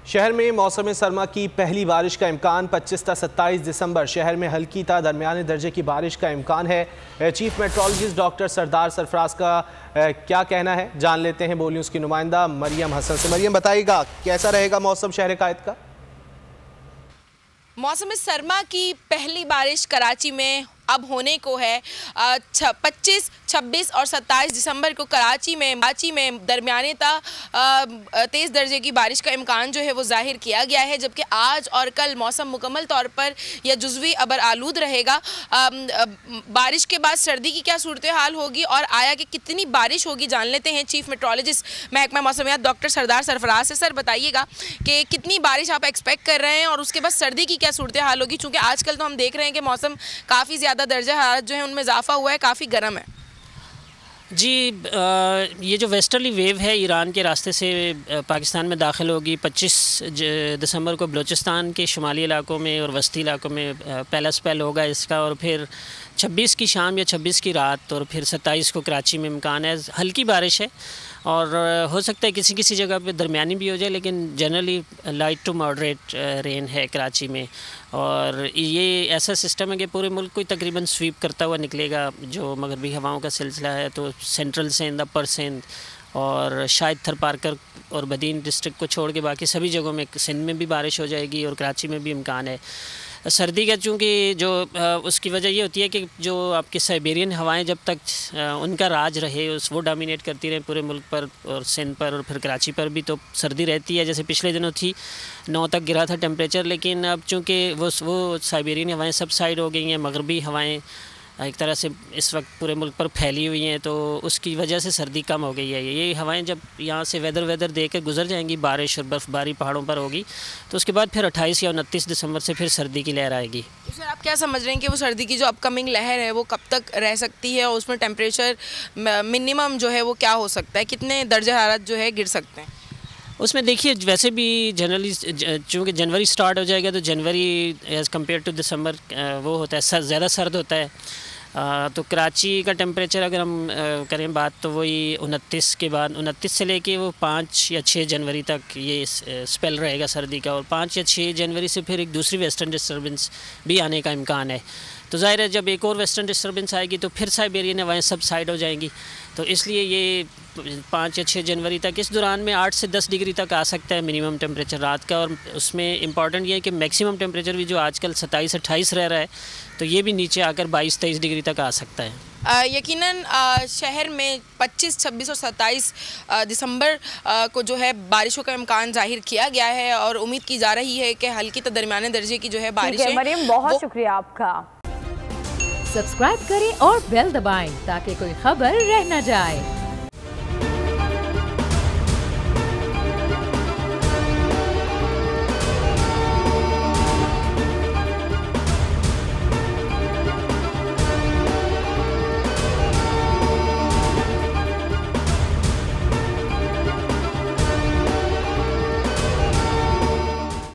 शहर में मौसम सरमा की पहली बारिश का इम्कान 25 से 27 दिसंबर। शहर में हल्की ता दरमियाने दर्जे की बारिश का इम्कान है। चीफ मेट्रोलॉजिस्ट डॉक्टर सरदार सरफराज का क्या कहना है, जान लेते हैं बोली उसकी नुमाइंदा मरियम हसन से। मरियम, बताइएगा कैसा रहेगा मौसम शहर कायद का? मौसम सरमा की पहली बारिश कराची में अब होने को है। 25, 26 और 27 दिसंबर को कराची में दरमियाने ता तेज़ दर्जे की बारिश का इम्कान जो है वो जाहिर किया गया है, जबकि आज और कल मौसम मुकम्मल तौर पर या जुज़वी अबर आलूद रहेगा। बारिश के बाद सर्दी की क्या सूरत हाल होगी और आया कि कितनी बारिश होगी, जान लेते हैं चीफ मेट्रोलॉजिस्ट महकमा मौसमियात डॉक्टर सरदार सरफराज से। सर, बताइएगा कि कितनी बारिश आप एक्सपेक्ट कर रहे हैं और उसके बाद सर्दी की क्या सूरत हाल होगी, चूँकि आजकल तो हम देख रहे हैं कि मौसम काफ़ी ज़्यादा दर्जा हरारत जो है उनमें इजाफा हुआ है, काफ़ी गर्म है। जी, ये जो वेस्टर्ली वेव है ईरान के रास्ते से पाकिस्तान में दाखिल होगी। 25 दिसंबर को बलूचिस्तान के शुमाली इलाकों में और वस्ती इलाकों में पहला स्पेल होगा इसका, और फिर 26 की शाम या 26 की रात और फिर 27 को कराची में इम्कान है। हल्की बारिश है और हो सकता है किसी किसी जगह पे दरमियानी भी हो जाए, लेकिन generally light to moderate rain है कराची में। और ये ऐसा सिस्टम है कि पूरे मुल्क को तकरीबन स्वीप करता हुआ निकलेगा। जो मगरबी हवाओं का सिलसिला है तो सेंट्रल सिंध, अपर सिंध और शायद थरपारकर और बदीन डिस्ट्रिक्ट को छोड़ के बाकी सभी जगहों में, सिंध में भी बारिश हो जाएगी और कराची में भी इम्कान है सर्दी का। चूँकि जो उसकी वजह ये होती है कि जो आपकी साइबेरियन हवाएं जब तक उनका राज रहे, वो डोमिनेट करती रहे पूरे मुल्क पर और सिंध पर और फिर कराची पर भी, तो सर्दी रहती है। जैसे पिछले दिनों थी 9 तक गिरा था टेम्परेचर, लेकिन अब चूँकि वो साइबेरियन हवाएं सब साइड हो गई हैं, मगरबी हवाएं एक तरह से इस वक्त पूरे मुल्क पर फैली हुई हैं, तो उसकी वजह से सर्दी कम हो गई है। ये हवाएं जब यहाँ से वेदर दे कर गुजर जाएंगी, बारिश और बर्फ़बारी पहाड़ों पर होगी, तो उसके बाद फिर 28 या 29 दिसंबर से फिर सर्दी की लहर आएगी। सर, आप क्या समझ रहे हैं कि वो सर्दी की जो अपकमिंग लहर है वो कब तक रह सकती है और उसमें टेम्परेचर मिनिमम जो है वो क्या हो सकता है, कितने दर्जा हरारत जो है गिर सकते हैं? उसमें देखिए, वैसे भी जनरली चूँकि जनवरी स्टार्ट हो जाएगा तो जनवरी एज़ कम्पेयर टू दिसंबर वो होता है ज़्यादा सर्द होता है। तो कराची का टेम्परेचर अगर हम करें बात, तो वही 29 के बाद 29 से लेके वो 5 या 6 जनवरी तक ये स्पेल रहेगा सर्दी का, और 5 या 6 जनवरी से फिर एक दूसरी वेस्टर्न डिस्टर्बेंस भी आने का इम्कान है। तो ज़ाहिर है जब एक और वेस्टर्न डिस्टर्बेंस आएगी तो फिर साइबेरियन हवाएं सब साइड हो जाएंगी, तो इसलिए ये 5 या 6 जनवरी तक इस दौरान में 8 से 10 डिग्री तक आ सकता है मिनिमम टेम्परेचर रात का। और उसमें इम्पॉर्टेंट ये है कि मैक्सिमम टेम्परेचर भी जो आजकल 27-28 रह रहा है, तो ये भी नीचे आकर 22-23 डिग्री तक आ सकता है। यकीनन शहर में 25, 26 और 27 दिसंबर को जो है बारिशों का इम्कान जाहिर किया गया है और उम्मीद की जा रही है कि हल्की तो दरमियाने दर्जे की जो है बारिश है। मरियम, बहुत शुक्रिया आपका। सब्सक्राइब करें और बेल दबाएं ताकि कोई खबर रह न जाए।